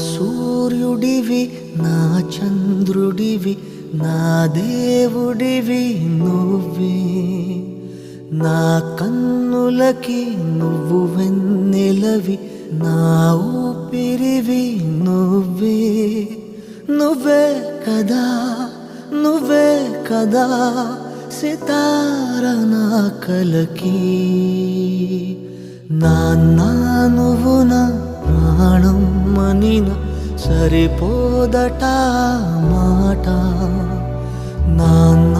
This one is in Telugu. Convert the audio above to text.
సూర్యుడివి నా చంద్రుడివి నా దేవుడివి నువ్వే నా కన్నులకి నువ్వు వెన్నెలవి నా ఊపిరివి నువ్వే నువ్వే కదా నువ్వే కదా సితార నా కలకి నాన్న నువ్వు నా ప్రాణం మనిన సరిపోదట మాట నాన్న